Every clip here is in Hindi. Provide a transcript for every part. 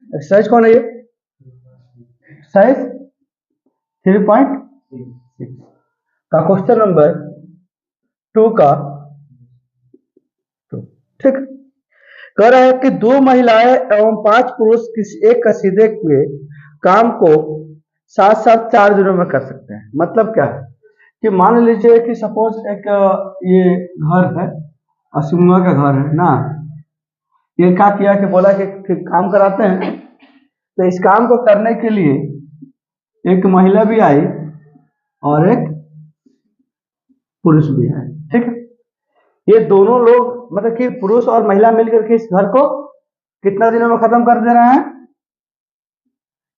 एक्सरसाइज कौन है ये? एक्सरसाइज 3.6 का क्वेश्चन नंबर 2 का 2। ठीक, कह रहा है कि 2 महिलाएं एवं 5 पुरुष किसी एक कसीदे के काम को साथ साथ 4 दिनों में कर सकते हैं। मतलब क्या है कि मान लीजिए कि सपोज एक ये घर है, असिमुआ का घर है ना, ये क्या किया कि बोला कि काम कराते हैं, तो इस काम को करने के लिए एक महिला भी आई और एक पुरुष भी आए। ठीक है, ये दोनों लोग मतलब कि पुरुष और महिला मिलकर के इस घर को कितना दिनों में खत्म कर दे रहे हैं?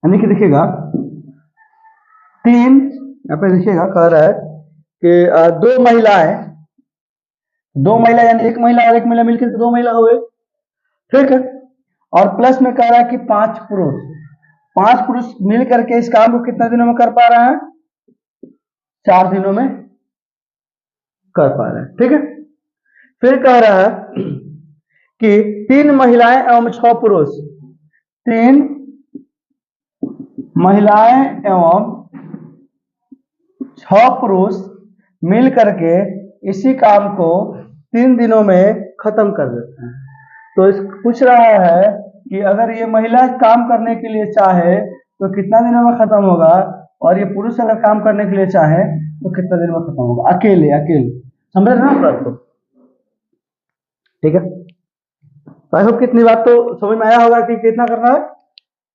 यानी कि देखिएगा 3, यहाँ पे देखिएगा कह रहा है कि 2 महिला यानी एक महिला और एक महिला मिलकर 2 महिला हो गए। ठीक है, और प्लस में कह रहा है कि 5 पुरुष मिल करके इस काम को कितना दिनों में कर पा रहे हैं? 4 दिनों में कर पा रहे हैं। ठीक है, फिर कह रहा है कि 3 महिलाएं एवं 6 पुरुष, 3 महिलाएं एवं 6 पुरुष मिल करके इसी काम को 3 दिनों में खत्म कर देते हैं। तो इस पूछ रहा है कि अगर ये महिला काम करने के लिए चाहे तो कितना दिनों में खत्म होगा, और ये पुरुष अगर काम करने के लिए चाहे तो कितना दिन में खत्म होगा? अकेले समझ रहे ना बात को? ठीक है, आई होप कितनी बात तो समझ में आया होगा कि कितना करना है।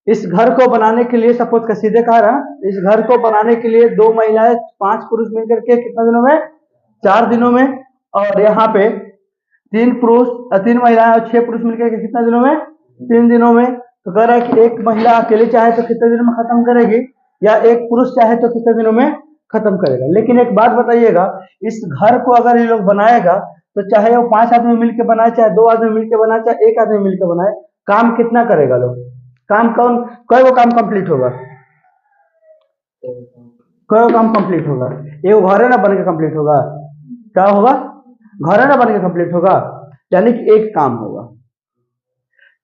इस घर को बनाने के लिए सपोज का सीधे कहा रहा, इस घर को बनाने के लिए 2 महिलाएं 5 पुरुष मिलकर के कितना दिनों में? 4 दिनों में। और यहाँ पे 3 महिलाएं और 6 पुरुष मिलकर के कितना दिनों में? 3 दिनों में। तो कह रहा है कि एक महिला अकेले चाहे तो कितने दिनों में खत्म करेगी, या एक पुरुष चाहे तो कितने दिनों में खत्म करेगा। लेकिन एक बात बताइएगा, इस घर को अगर ये लोग बनाएगा तो चाहे वो 5 आदमी मिलकर बनाए, चाहे 2 आदमी मिलकर बनाए, चाहे 1 आदमी मिलकर बनाए, काम कितना करेगा लोग? काम कौन कई काम कंप्लीट होगा? कई काम कंप्लीट होगा? ये घर ना बन के कंप्लीट होगा? क्या होगा? घर ना बन के कंप्लीट होगा, यानी कि एक काम होगा।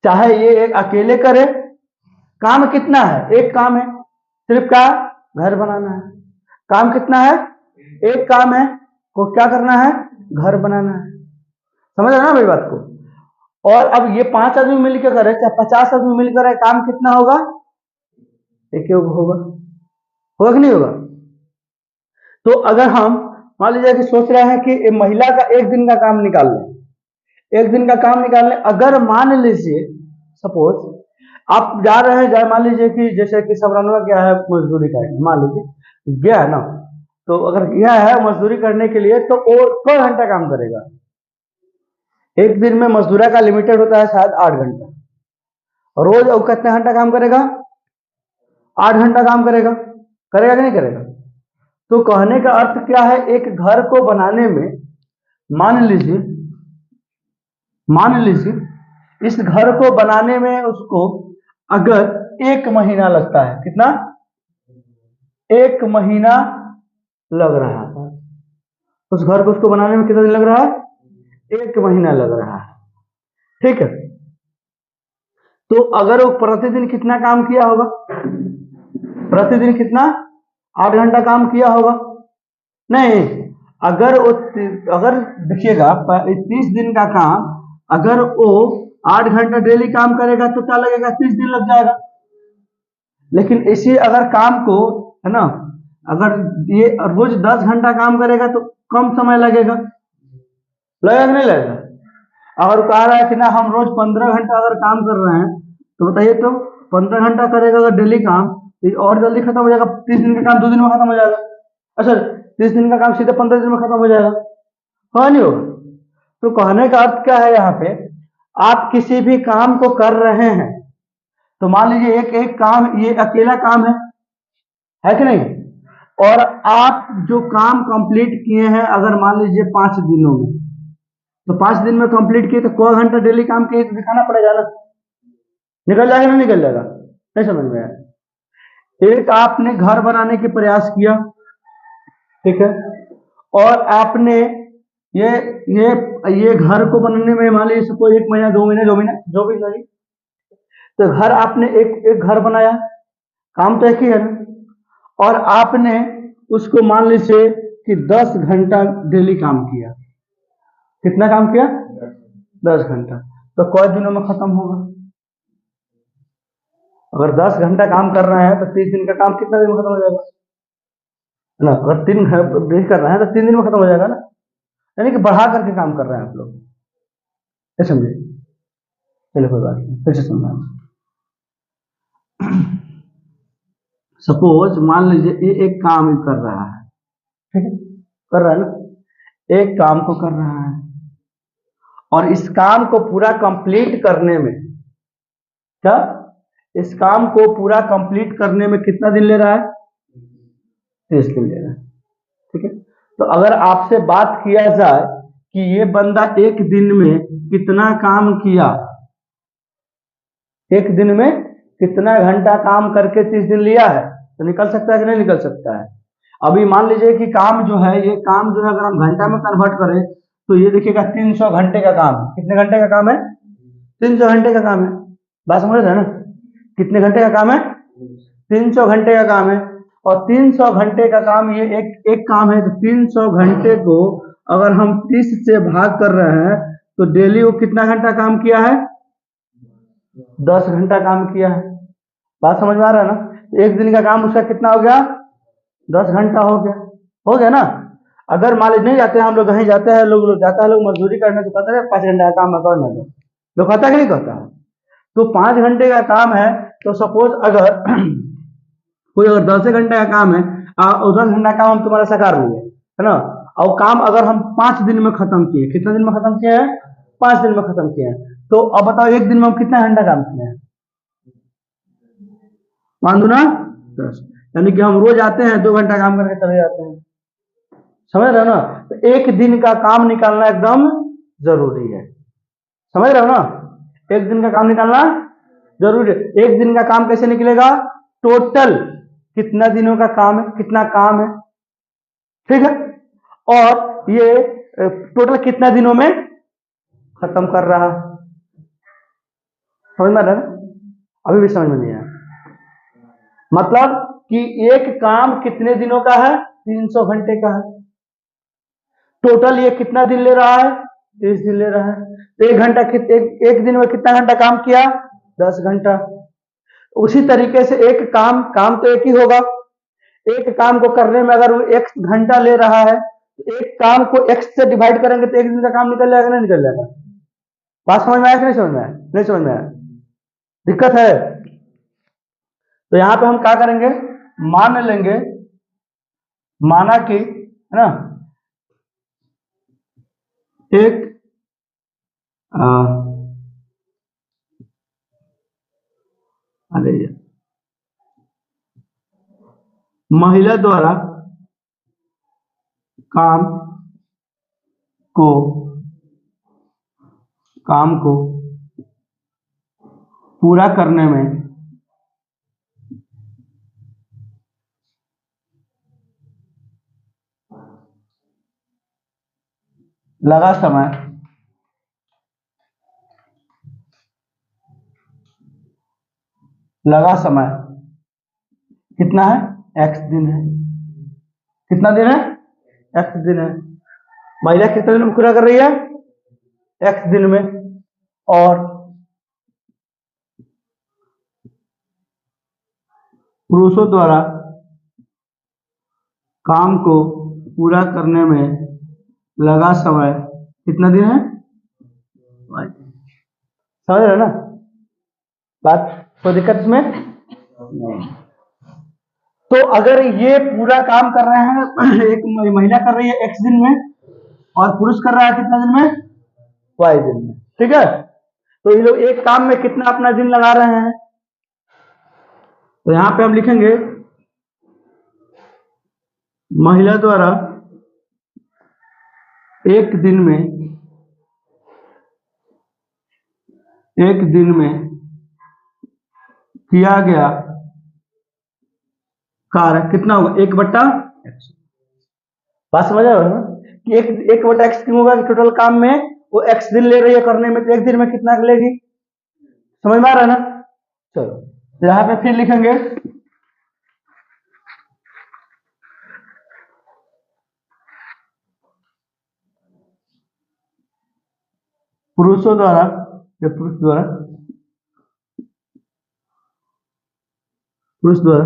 चाहे ये एक अकेले करे, काम कितना है? एक काम है, सिर्फ क्या? घर बनाना है। काम कितना है? एक काम है, को क्या करना है? घर बनाना है। समझ रहे ना मेरी बात को? और अब ये 5 आदमी मिलकर करे, चाहे 50 आदमी मिलकर करे, काम कितना होगा? एक होगा कि नहीं होगा? तो अगर हम मान लीजिए कि सोच रहे हैं कि महिला का 1 दिन का काम निकाल लें, 1 दिन का काम निकाल लें, अगर मान लीजिए सपोज आप जा रहे हैं, मान लीजिए कि जैसे कि सबरानवा गया है मजदूरी करने, मान लीजिए गया है ना, तो अगर गया है मजदूरी करने के लिए तो वो 6 घंटा काम करेगा। एक दिन में मजदूरा का लिमिटेड होता है शायद 8 घंटा, रोज वो कितने घंटा काम करेगा? 8 घंटा काम करेगा कि नहीं करेगा? तो कहने का अर्थ क्या है, एक घर को बनाने में मान लीजिए इस घर को बनाने में उसको अगर 1 महीना लगता है, कितना? 1 महीना लग रहा है। उस घर को उसको बनाने में कितना दिन लग रहा है? 1 महीना लग रहा है। ठीक है, तो अगर वो प्रतिदिन कितना काम किया होगा? प्रतिदिन कितना? 8 घंटा काम किया होगा? नहीं, अगर देखिएगा 30 दिन का काम, अगर वो 8 घंटा डेली काम करेगा तो क्या लगेगा? 30 दिन लग जाएगा। लेकिन इसी अगर काम को है ना, अगर ये रोज 10 घंटा काम करेगा तो कम समय लगेगा कि नहीं लगेगा? अगर कह रहा है कि ना हम रोज 15 घंटा अगर काम कर रहे हैं, तो बताइए, तो 15 घंटा करेगा अगर डेली काम तो और जल्दी खत्म हो जाएगा। 30 दिन का काम 2 दिन में खत्म हो जाएगा। अच्छा, 30 दिन का काम सीधे 15 दिन में खत्म हो जाएगा, नहीं होगा? तो कहने का अर्थ क्या है, यहाँ पे आप किसी भी काम को कर रहे हैं तो मान लीजिए एक काम, ये अकेला काम है कि नहीं? और आप जो काम कंप्लीट किए हैं अगर मान लीजिए 5 दिनों में, तो 5 दिन में कंप्लीट किए तो कोई घंटा डेली काम किए तो दिखाना पड़ेगा ना, निकल जाएगा ना? निकल जाएगा? नहीं समझ में आया? एक आपने घर बनाने के प्रयास किया, ठीक है, और आपने ये घर को बनाने में मान लीजिए सपोज 1 महीना 2 महीने जो भी लगे, तो घर आपने एक एक घर बनाया, काम तो एक ही है ना, और आपने उसको मान लीजिए कि 10 घंटा डेली काम किया। कितना काम किया? 10 घंटा। तो कै दिनों में खत्म होगा? अगर 10 घंटा काम कर रहे हैं तो 30 दिन का काम कितना दिन में खत्म हो जाएगा है ना? अगर 3 दिन कर रहे हैं तो 3 दिन में खत्म हो जाएगा ना। यानी कि बढ़ा करके काम कर रहे हैं आप लोग, ये समझे? चलिए कोई बात नहीं, फिर से समझा। सपोज मान लीजिए ये एक काम कर रहा है, ठीक है, कर रहा है ना, एक काम को कर रहा है, और इस काम को पूरा कंप्लीट करने में क्या, इस काम को पूरा कंप्लीट करने में कितना दिन ले रहा है? 30 दिन ले रहा है, ठीक है। तो अगर आपसे बात किया जाए कि ये बंदा एक दिन में कितना काम किया, एक दिन में कितना घंटा काम करके 30 दिन लिया है, तो निकल सकता है कि नहीं निकल सकता है? अभी मान लीजिए कि काम जो है, ये काम जो है अगर हम घंटा में कन्वर्ट करें तो ये देखिएगा 300 घंटे का काम है। कितने घंटे का काम है? 300 घंटे का काम है। बात समझ रहे हैं ना? कितने घंटे का काम है? 300 घंटे का काम है। और 300 घंटे का काम ये एक काम है, तो 300 घंटे को अगर हम 30 से भाग कर रहे हैं तो डेली वो कितना घंटा काम किया है? 10 घंटा काम किया है। बात समझ में आ रहा है ना? एक दिन का काम उसका कितना हो गया? 10 घंटा हो गया, हो गया ना। अगर मान लीजिए नहीं जाते हैं हम लोग, कहीं जाते हैं लोग जाता है लोग मजदूरी करने, तो कहते हैं 5 घंटे का काम है करने दो, लोग कहता है कि नहीं कहता है? तो 5 घंटे का काम है, तो सपोज अगर कोई अगर 10 घंटे का काम है और 10 घंटा काम हम तुम्हारा सकार लिए है ना, और काम अगर हम 5 दिन में खत्म किए, कितने दिन में खत्म किए हैं? 5 दिन में खत्म किए हैं। तो अब बताओ एक दिन में हम कितना घंटा काम किए हैं? मान दो ना 10, यानी कि हम रोज आते हैं 2 घंटा काम करके चले जाते हैं। समझ रहे हो ना? तो एक दिन का काम निकालना एकदम जरूरी है। समझ रहे हो ना? एक दिन का काम निकालना जरूरी है। एक दिन का काम कैसे निकलेगा? टोटल कितना दिनों का काम है, कितना काम है, ठीक है, और ये टोटल कितना दिनों में खत्म कर रहा है। समझ में आ रहा है? अभी भी समझ में नहीं आया? मतलब कि एक काम कितने दिनों का है? 300 घंटे का है। टोटल ये कितना दिन ले रहा है? 30 दिन ले रहा है। तो एक घंटा एक दिन में कितना घंटा काम किया? 10 घंटा। उसी तरीके से एक काम तो एक ही होगा। एक काम को करने में अगर वो x घंटा ले रहा है, तो एक काम को x से डिवाइड करेंगे तो एक दिन का काम निकल जाएगा, नहीं निकल जाएगा? बात समझ में आया कि नहीं समझ में आया? नहीं समझ में आया? दिक्कत है? तो यहां पे हम क्या करेंगे, मान लेंगे, माना कि है ना, एक अरे महिला द्वारा काम को पूरा करने में लगा समय कितना है? x दिन है। कितना दिन है? x दिन है। महिला कितने दिन में पूरा कर रही है? x दिन में। और पुरुषों द्वारा काम को पूरा करने में लगा समय कितना दिन है? समझ रहे ना बात? कोई दिक्कत इसमें नहीं। तो अगर ये पूरा काम कर रहे हैं, एक महिला कर रही है x दिन में और पुरुष कर रहा है कितना दिन में? y दिन में, ठीक है। तो ये लोग एक काम में कितना अपना दिन लगा रहे हैं? तो यहां पे हम लिखेंगे महिला द्वारा एक दिन में किया गया कार्य कितना होगा? 1/x। बात समझ रहे हो ना कि 1/x क्यों होगा? कि टोटल काम में वो x दिन ले रही है करने में, तो एक दिन में कितना लेगी? समझ में आ रहा है ना? चलो यहाँ पे फिर लिखेंगे पुरुषों द्वारा, पुरुष द्वारा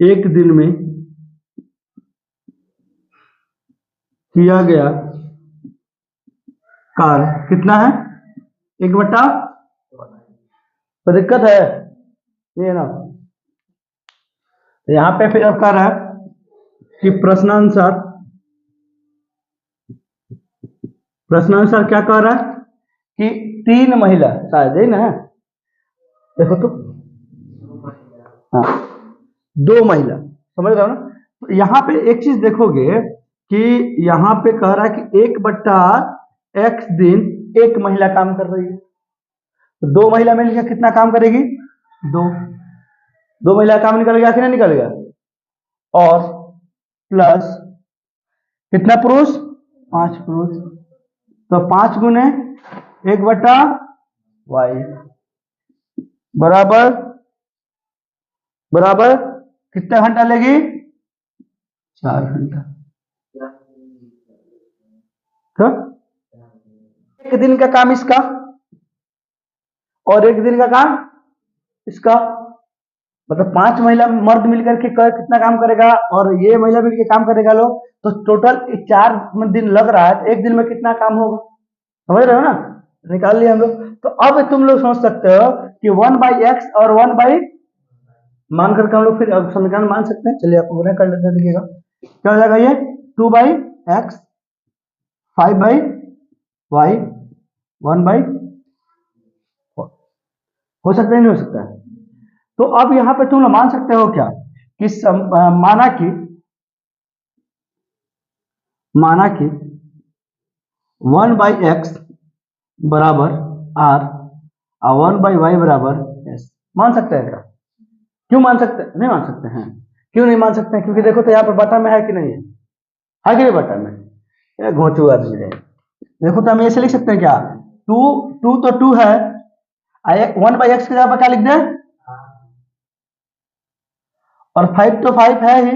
एक दिन में किया गया कार्य कितना है? 1/, तो दिक्कत है ये ना। यहाँ पे फिर अब कह रहा है कि प्रश्नानुसार क्या कह रहा है कि 3 महिला, शायद है ना, देखो तो, हाँ 2 महिला, समझ रहे हो ना। तो यहाँ पे एक चीज देखोगे कि यहाँ पे कह रहा है कि 1/x दिन एक महिला काम कर रही है, तो 2 महिला मिलकर कितना काम करेगी? 2 महिला काम निकल गया कि नहीं निकल गया? और प्लस कितना पुरुष? 5 पुरुष, तो 5 गुने 1/y बराबर कितना घंटा लेगी? 4 घंटा। तो एक दिन का काम इसका और एक दिन का काम इसका, मतलब 5 महिला मर्द मिलकर के कितना काम करेगा और ये महिला मिलकर काम करेगा लोग, तो टोटल 4 दिन लग रहा है, तो एक दिन में कितना काम होगा? समझ रहे हो ना, निकाल लिया हम लोग। तो अब तुम लोग समझ सकते हो कि 1/x और 1 मान करके हम लोग फिर समीकरण मान सकते हैं। चलिए आपको कर लेते हैं, देखिएगा क्या हो जाएगा। ये 2/x 5/y 1/, हो सकता है नहीं हो सकता है। तो अब यहां पे तुम लोग मान सकते हो क्या कि माना कि 1/x बराबर r और 1/y बराबर s, मान सकते हैं क्या? क्यों मान सकते हैं? नहीं मान सकते हैं। क्यों नहीं मान सकते हैं? क्योंकि देखो तो यहाँ पर बटा में है कि नहीं है? है कि नहीं बटा में? ये घोंचू आदमी है। देखो तो हम ऐसे लिख सकते हैं क्या? 2 तो 2 है, 1/x की जगह पर क्या लिख दें? और 5 तो 5 है ही,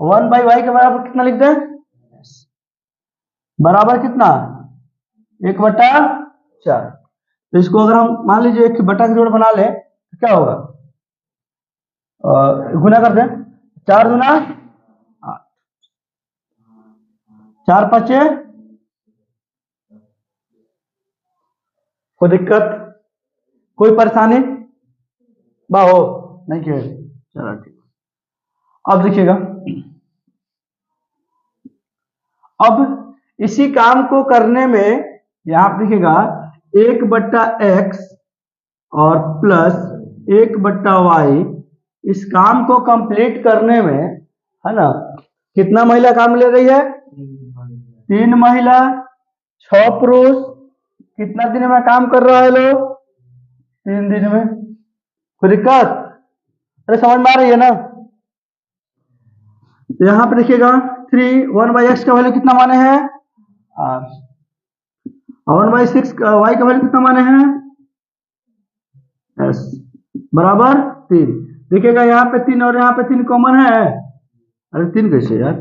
1/y के बराबर कितना लिख दें? बराबर कितना? 1/4। तो इसको अगर हम मान लीजिए कि बटा की जोड़ बना ले तो क्या होगा? गुना कर दें, 4 गुना 8, 4 5, कोई दिक्कत, कोई परेशानी बाहो नहीं किया? चलो ठीक। अब देखिएगा, अब इसी काम को करने में यहां पर देखिएगा 1/x और प्लस 1/y, इस काम को कंप्लीट करने में है ना कितना महिला काम ले रही है? 3 महिला 6 पुरुष, कितना दिन में काम कर रहा है लोग? 3 दिन में। कोई दिक्कत? अरे समझ में आ रही है ना? यहां पे देखिएगा 1/x का वैल्यू कितना माने हैं? 8, और 1/6 y का वैल्यू कितना माने हैं? s बराबर 3। देखिएगा यहाँ पे 3 और यहाँ पे 3 कॉमन है। अरे 3 कैसे यार?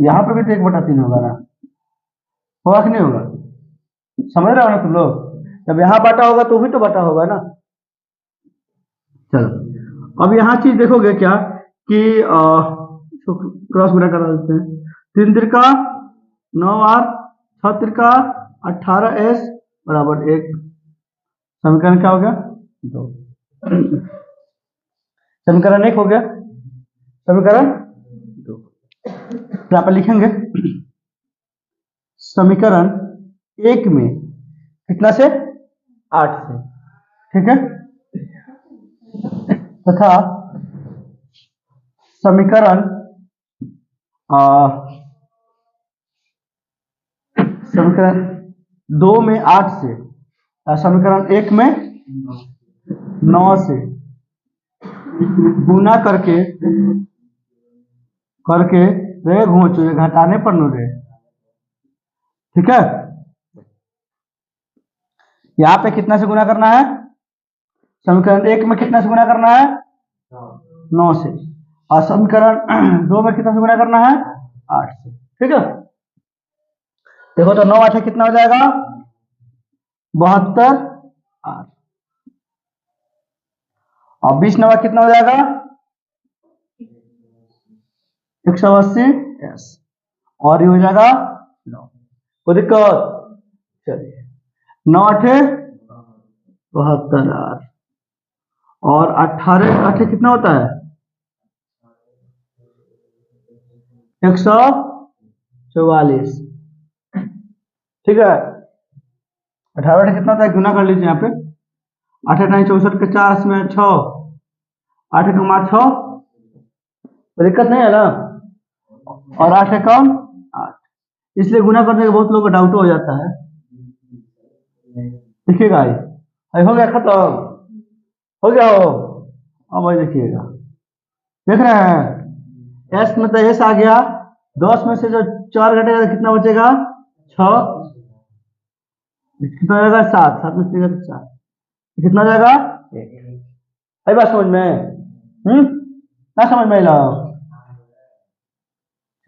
यहाँ पे भी तो 1/3 होगा ना, होगा कि नहीं होगा? समझ रहे हो ना तुम लोग? जब यहाँ बटा होगा तो भी तो बटा होगा ना। चलो अब यहाँ चीज देखोगे क्या कि क्रॉस गुना करा देते हैं। 3 त्रिका 9r, 6 त्रिका 18s बराबर 1। समीकरण क्या हो गया? 2। समीकरण 1 हो गया, समीकरण 2। यहाँ पर लिखेंगे समीकरण 1 में कितना से? 8 से, ठीक है, तथा समीकरण 2 में 8 से, समीकरण 1 में 9 से गुना करके रे घोंचो, ये घटाने पर नो रे, ठीक है। यहाँ पे कितना से गुना करना है? समीकरण 1 में कितना से गुना करना है? 9 से। और समीकरण 2 में कितना से गुना करना है? 8 से। ठीक है, देखो तो 9 8 कितना हो जाएगा? 72 8। और 20 9 कितना हो जाएगा? 180 यस। और ये हो जाएगा 9। कोई दिक्कत? चलिए 9 8 72 8 और 18 8 कितना होता है? 144। ठीक है, 18 8 कितना होता है? गुना कर लीजिए यहाँ पे। 8 8 64 के 4 में 6, 8 कम 8 6, दिक्कत नहीं है ना? और 8 है कम 8, इसलिए गुना करने के बहुत लोगों को डाउट हो जाता है। देखिएगा ये हो गया खत्म, हो गया हो। अब वही देखिएगा, देख रहे हैं एस में तो एस आ गया। 10 में से जो 4 घटेगा तो कितना बचेगा? 6। कितना हो जाएगा? 7। 7 में से 4 कितना हो जाएगा? 1। आई बात समझ में? ना समझ में ला?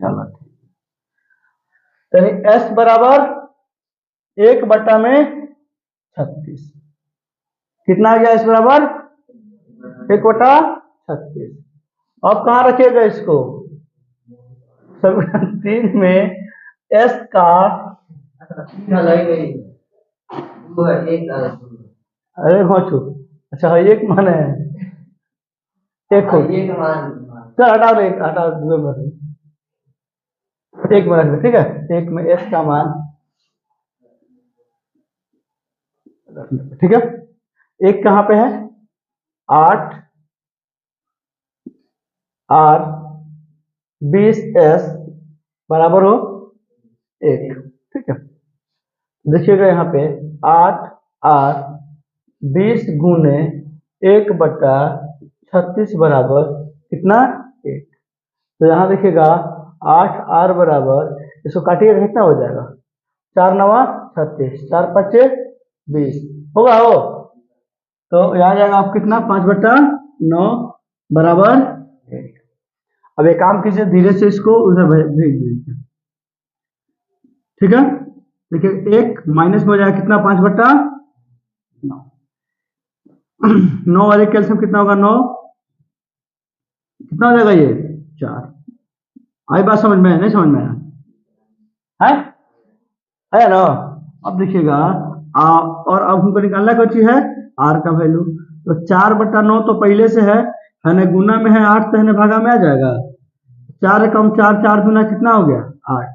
चलो ठीक, एस बराबर 1/36। कितना आ गया एस बराबर? 1/36। अब कहाँ रखिएगा इसको? समीकरण 3 में एस का अरे घोचू, अच्छा एक मान है, एक चल हटाओ, एक हटाओ, एक में रख दे। ठीक है, एक में एस का मान, ठीक है, एक कहाँ पे है? 8 आर 20 एस बराबर हो 1। ठीक है, देखिएगा यहाँ पे 8 आर 20 गुने 1/36 बराबर कितना? 1। तो यहाँ देखिएगा 8 आर बराबर, इसको काटिएगा कितना हो जाएगा? 4 9 36, 4 5 20 होगा हो। तो यहाँ जाएगा आप कितना? 5/9 बराबर 1। अब एक काम कीजिए, धीरे से इसको उधर भेज दीजिए। ठीक है, देखिए 1 माइनस में हो जाएगा कितना? 5/9। 9 वाले कैल्शियम कितना होगा? 9 कितना हो जाएगा? ये 4। आई बात समझ में? नहीं समझ में है ना? अब देखिएगा और अब हमको निकालना क्या चीज है? आर का वैल्यू। तो 4/9 तो पहले से है ना, गुना में है 8 तो है भागा में आ जाएगा। 4 कम 4, 4 दूना कितना हो गया? 8।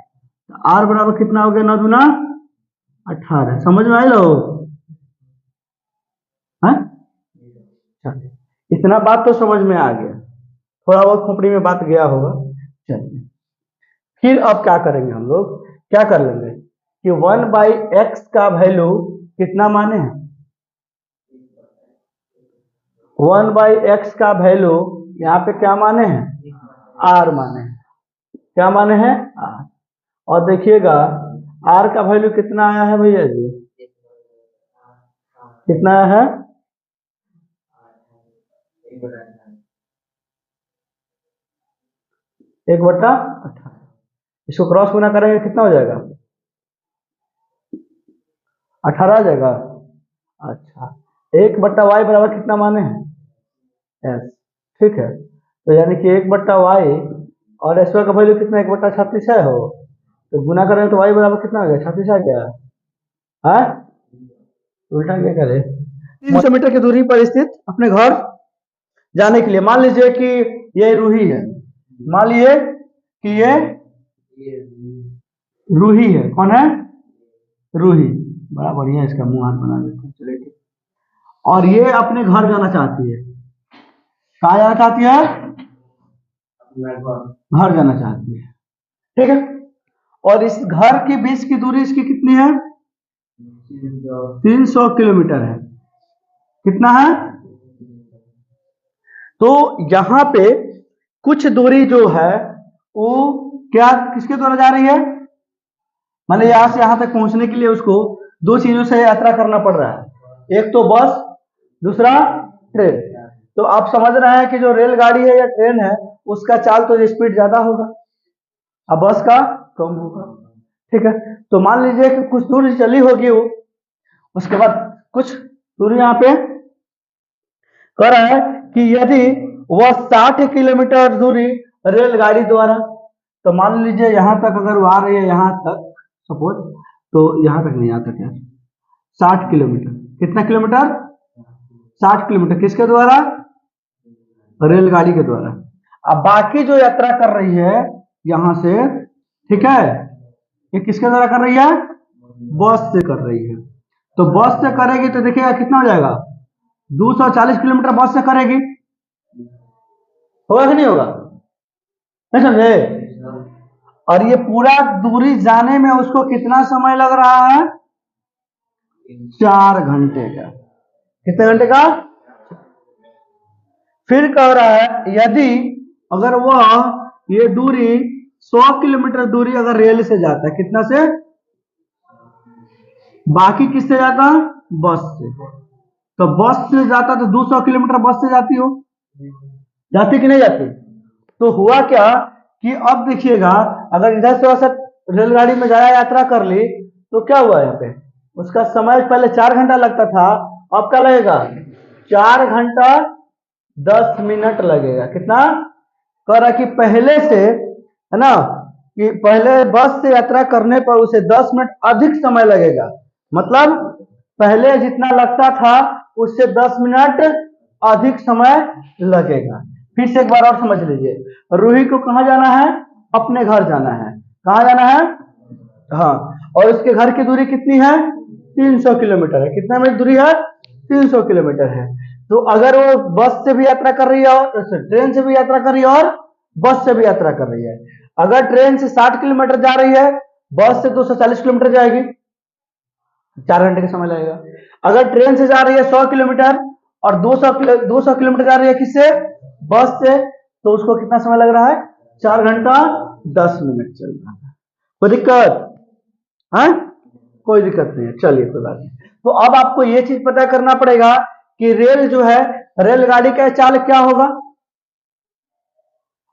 आर बराबर कितना हो गया? 9 दूना 18। समझ में आई लो? इतना बात तो समझ में आ गया, थोड़ा बहुत खोपड़ी में बात गया होगा। चलिए फिर अब क्या करेंगे हम लोग? क्या कर लेंगे कि 1/x का वैल्यू कितना माने हैं? 1/x का वैल्यू यहाँ पे क्या माने हैं? r माने हैं। क्या माने हैं? r। और देखिएगा r का वैल्यू कितना आया है भैया जी? कितना आया है? 1/18। इसको क्रॉस गुना करेंगे कितना हो जाएगा? 18 आ जाएगा। अच्छा, 1/y बराबर कितना माने हैं? s। ठीक है, तो यानी कि 1/y और s का वैल्यू कितना? 1/36 है हो। तो गुना करेंगे तो y बराबर कितना आ गया? 36 आ गया। हाँ, उल्टा क्या करे? 300 मीटर की दूरी पर स्थित अपने घर जाने के लिए, मान लीजिए कि ये रूही है, मान लीजिए कि ये रूही है। कौन है? रूही। बड़ा बढ़िया इसका मुंह हाथ बना देते हैं। चलिए, और ये अपने घर जाना चाहती है। कहाँ जाना चाहती है? घर जाना चाहती है। ठीक है, और इस घर के बीच की दूरी इसकी कितनी है? 300 किलोमीटर है। कितना है? तो यहाँ पे कुछ दूरी जो है वो क्या किसके द्वारा जा रही है? माने यहां से यहां तक पहुंचने के लिए उसको दो चीजों से यात्रा करना पड़ रहा है, एक तो बस, दूसरा ट्रेन। तो आप समझ रहे हैं कि जो रेलगाड़ी है या ट्रेन है उसका चाल तो स्पीड ज्यादा होगा, अब बस का कम होगा। ठीक है, तो मान लीजिए कि कुछ दूर चली होगी वो, उसके बाद कुछ दूर यहाँ पे कह रहा है कि यदि वह 60 किलोमीटर दूरी रेलगाड़ी द्वारा, तो मान लीजिए यहाँ तक अगर वो आ रही है, यहाँ तक सपोज, तो यहाँ तक नहीं आता क्या, 60 किलोमीटर, कितना किलोमीटर, 60 किलोमीटर किसके द्वारा, रेलगाड़ी के द्वारा। अब बाकी जो यात्रा कर रही है यहां से, ठीक है, ये किसके द्वारा कर रही है, बस से कर रही है। तो बस से करेगी तो देखिएगा कितना हो जाएगा, 240 किलोमीटर बस से करेगी, होगा कि नहीं होगा, नहीं समझे। और ये पूरा दूरी जाने में उसको कितना समय लग रहा है, 4 घंटे का। कितने घंटे का, फिर कह रहा है यदि अगर वह ये दूरी 100 किलोमीटर दूरी अगर रेल से जाता है, कितना से, बाकी किससे जाता, बस से। तो बस से जाता तो 200 किलोमीटर बस से जाती हो, जाती कि नहीं जाती। तो हुआ क्या कि अब देखिएगा अगर इधर से वैसे रेलगाड़ी में जाया यात्रा कर ली तो क्या हुआ, यहाँ पे उसका समय पहले 4 घंटा लगता था, अब क्या लगेगा, 4 घंटा 10 मिनट लगेगा। कितना कह रहा कि पहले से, है ना, कि पहले बस से यात्रा करने पर उसे 10 मिनट अधिक समय लगेगा, मतलब पहले जितना लगता था उससे 10 मिनट अधिक समय लगेगा। फिर से एक बार और समझ लीजिए, रूही को कहाँ जाना है, अपने घर जाना है, कहाँ जाना है, हाँ, और उसके घर की दूरी कितनी है, 300 किलोमीटर है। कितना मीटर दूरी है, 300 किलोमीटर है। तो अगर वो बस से भी यात्रा कर रही है और ट्रेन से भी यात्रा कर रही है और बस से भी यात्रा कर रही है, अगर ट्रेन से 60 किलोमीटर जा रही है, बस से 240 किलोमीटर जाएगी, 4 घंटे का समय लगेगा। अगर ट्रेन से जा रही है 100 किलोमीटर और 200 किलोमीटर जा रही है किससे, बस से, तो उसको कितना समय लग रहा है, 4 घंटा 10 मिनट चल रहा है। कोई दिक्कत है, कोई दिक्कत नहीं है, चलिए कोई बात नहीं। तो अब आपको ये चीज पता करना पड़ेगा कि रेल जो है, रेलगाड़ी का चाल क्या होगा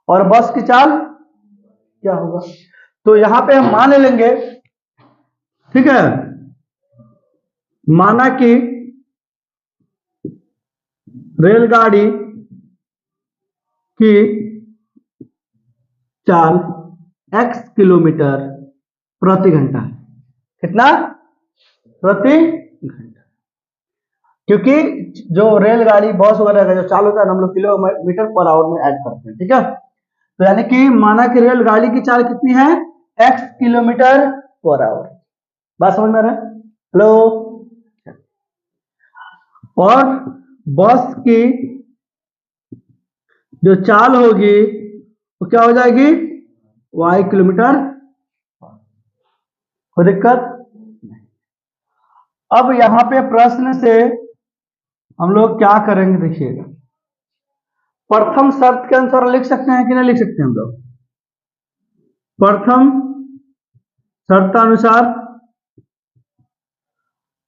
और बस की चाल क्या होगा। तो यहां पे हम मान लेंगे, ठीक है, माना कि रेलगाड़ी की चाल x किलोमीटर प्रति घंटा, कितना, प्रति घंटा, क्योंकि जो रेलगाड़ी बस वगैरह का जो चाल होता है हम लोग किलोमीटर पर आवर में ऐड करते हैं, ठीक है। तो यानी कि माना कि रेलगाड़ी की चाल कितनी है, x किलोमीटर पर आवर, बात समझ में आ रहा है, हेलो। और बस की जो चाल होगी वो क्या हो जाएगी, y किलोमीटर, कोई दिक्कत। अब यहां पे प्रश्न से हम लोग क्या करेंगे, देखिएगा, प्रथम शर्त के अनुसार लिख सकते हैं कि नहीं लिख सकते हम लोग, प्रथम शर्तानुसार,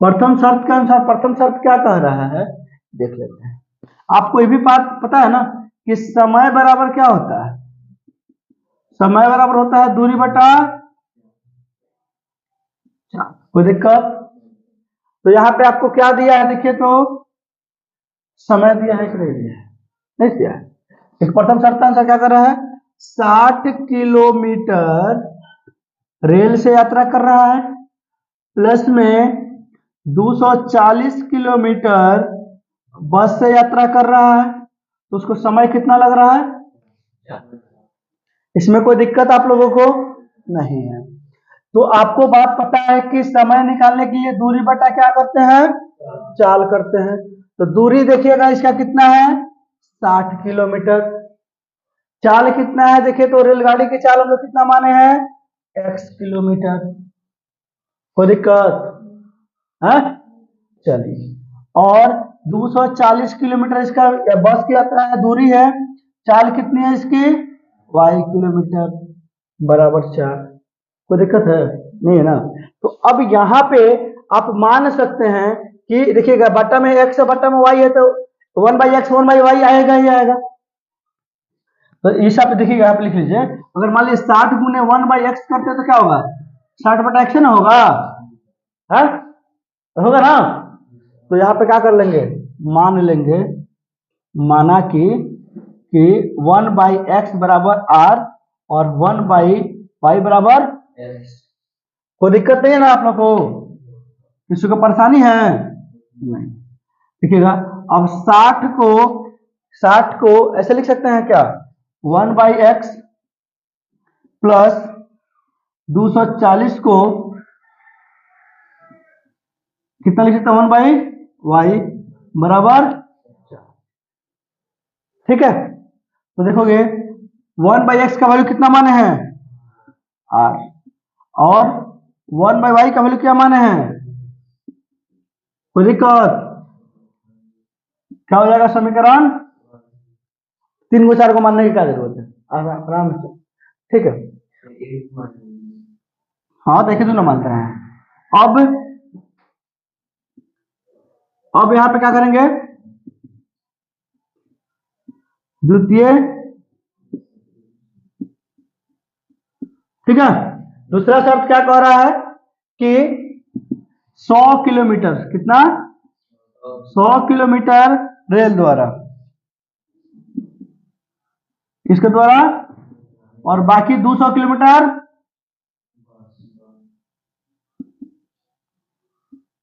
प्रथम शर्त के अनुसार, प्रथम शर्त क्या कह रहा है देख लेते हैं। आपको ये भी बात पता है ना कि समय बराबर क्या होता है, समय बराबर होता है दूरी बटा, कोई दिक्कत। तो यहाँ पे आपको क्या दिया है, देखिए तो समय दिया है कि नहीं दिया है, नहीं दिया है। एक प्रथम शर्तानुसार क्या कर रहा है, 60 किलोमीटर रेल से यात्रा कर रहा है, प्लस में 240 किलोमीटर बस से यात्रा कर रहा है, तो उसको समय कितना लग रहा है, इसमें कोई दिक्कत आप लोगों को नहीं है। तो आपको बात पता है कि समय निकालने के लिए दूरी बटा क्या करते हैं, चाल करते हैं। तो दूरी देखिएगा इसका कितना है, 60 किलोमीटर, चाल कितना है, देखिए तो रेलगाड़ी की चाल हम लोग कितना माने हैं, x किलोमीटर, कोई दिक्कत है, चलिए। और 240 किलोमीटर इसका बस की यात्रा है, दूरी है, चाल कितनी है इसकी, y किलोमीटर बराबर 4, कोई दिक्कत है नहीं है ना। तो अब यहाँ पे आप मान सकते हैं कि देखिएगा बट्टा में x है, बट्टा में y है, तो तो 1/x 1/y आएगा ही आएगा। तो इस आप देखिएगा, आप लिख लीजिए, अगर मान लीजिए 60 गुने 1/x करते हैं तो क्या होगा, 60/x ना होगा, है होगा ना। तो यहाँ पे क्या कर लेंगे, मान लेंगे, माना कि 1/x बराबर r और 1/y बराबर s। कोई दिक्कत नहीं है ना आप लोग को, किसी को परेशानी है नहीं। देखिएगा अब 60 को ऐसे लिख सकते हैं क्या, 1/x प्लस 240 को कितना लिख सकते हैं, 1/y बराबर, ठीक है। तो देखोगे 1/x का वैल्यू कितना माने हैं, r, और 1/y का वैल्यू क्या माने हैं, कोई दिक्कत, क्या हो जाएगा समीकरण, 3 को 4 को मानने की क्या जरूरत है, आराम से, ठीक है। हाँ देखे तो ना मानते हैं। अब यहां पे क्या करेंगे, द्वितीय, ठीक है। दूसरा शर्त क्या कह रहा है कि 100 किलोमीटर, कितना, 100 किलोमीटर रेल द्वारा, इसके द्वारा, और बाकी 200 किलोमीटर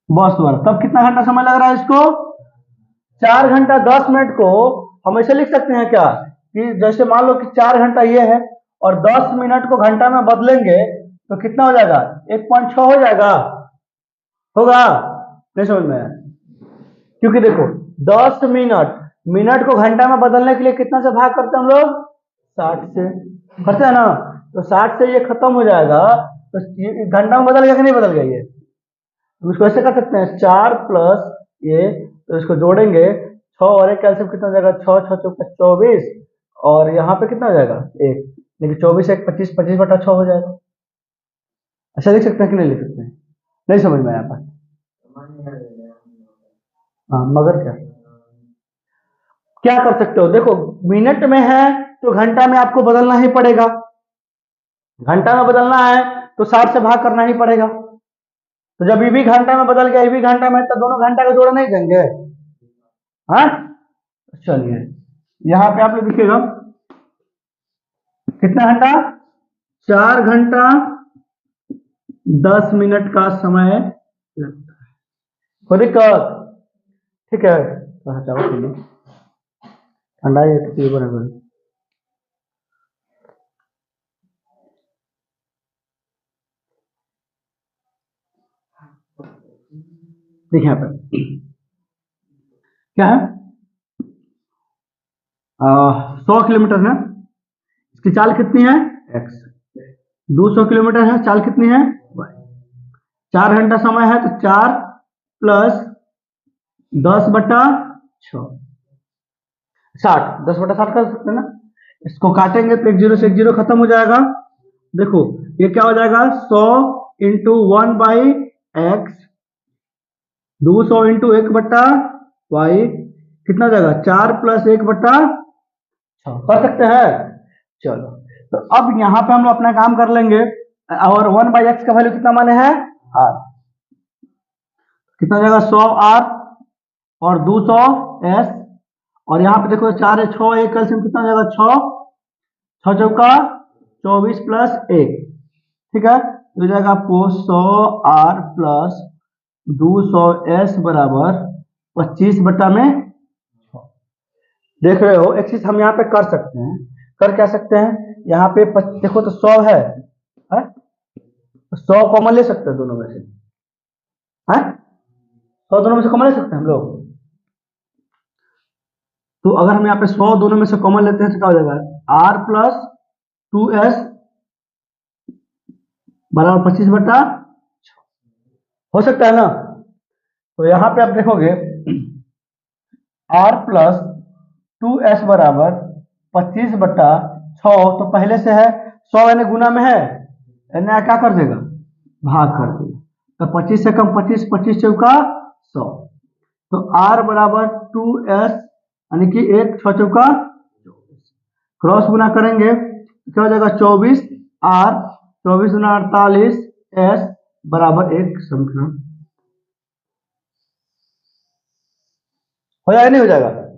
बस द्वारा। तब कितना घंटा समय लग रहा है इसको, 4 घंटा 10 मिनट को हम ऐसे लिख सकते हैं क्या, कि जैसे मान लो कि 4 घंटा ये है और 10 मिनट को घंटा में बदलेंगे तो कितना हो जाएगा, 1.6 हो जाएगा, होगा, नहीं समझ में आया, क्योंकि देखो 10 मिनट को घंटा में बदलने के लिए कितना से भाग करते हैं हम लोग, 60 से करते हैं ना। तो 60 से ये खत्म हो जाएगा, तो घंटा में बदल गया कि नहीं बदल गया, ये इसको ऐसे कर सकते हैं, 4 प्लस ये, तो इसको जोड़ेंगे 6 और 1 कैल्सियम कितना हो जाएगा, 6 6 चौका 24, और यहाँ पे कितना हो जाएगा 1, लेकिन 24 1 25, 25/6 हो जाएगा। ऐसा लिख सकते हैं कि नहीं लिख सकते हैं, नहीं समझ में आया बात, हाँ मगर क्या कर सकते हो, देखो मिनट में है तो घंटा में आपको बदलना ही पड़ेगा, घंटा में बदलना है तो 60 से भाग करना ही पड़ेगा। तो जब ये भी घंटा में बदल गया, ये भी घंटा में, तो दोनों घंटा का जोड़ा नहीं देंगे, हाँ चलिए यहां पे आप लोग देखिएगा कितना घंटा, 4 घंटा 10 मिनट का समय लगता है, कोई दिक्कत, ठीक है। ठंडा बराबर, देखिए यहाँ पे क्या है, 100 किलोमीटर है, इसकी चाल कितनी है x, 200 किलोमीटर है, चाल कितनी है y, 4 घंटा समय है तो 4 प्लस 10/6, 60, 10/60 कर सकते हैं ना। इसको काटेंगे तो 1 0 से 1 0 खत्म हो जाएगा। देखो ये क्या हो जाएगा, 100 इंटू 1/x, 200 इंटू 1/y, कितना हो जाएगा, 4 प्लस 1/6 कर सकते हैं। चलो तो अब यहाँ पे हम लोग अपना काम कर लेंगे, और 1/x का वैल्यू कितना माने हैं, r, कितना हो जाएगा 100r और 200s, और यहाँ पे देखो 4 है 6 1 कैल्सियम कितना हो जाएगा, 6 6 चौका 24 प्लस 1, ठीक है, तो जाएगा आपको 100r प्लस 200s बराबर 25/में। देख रहे हो, एक चीज हम यहाँ पे कर सकते हैं, कर क्या सकते हैं, यहाँ पे देखो तो 100 है, 100 कॉमन ले सकते हैं दोनों में से, है 100 दोनों में से कॉमन ले सकते हैं हम लोग। तो अगर हम यहाँ पे 100 दोनों में से कॉमन लेते हैं तो क्या हो जाएगा, r प्लस 2s बराबर 25/, हो सकता है ना। तो यहाँ पे आप देखोगे r प्लस 2s बराबर 25/6, तो पहले से है 100 यानी गुना में है, यानी क्या कर देगा, भाग कर देगा, तो 25 से कम 25, 25 चौका 100, तो r बराबर 2s यानी कि 1 6 चौका 24, क्रॉस गुना करेंगे क्या हो जाएगा 24 आर, 24 गुना 48 एस बराबर एक संख्या। हो जाएगा नहीं हो जाएगा?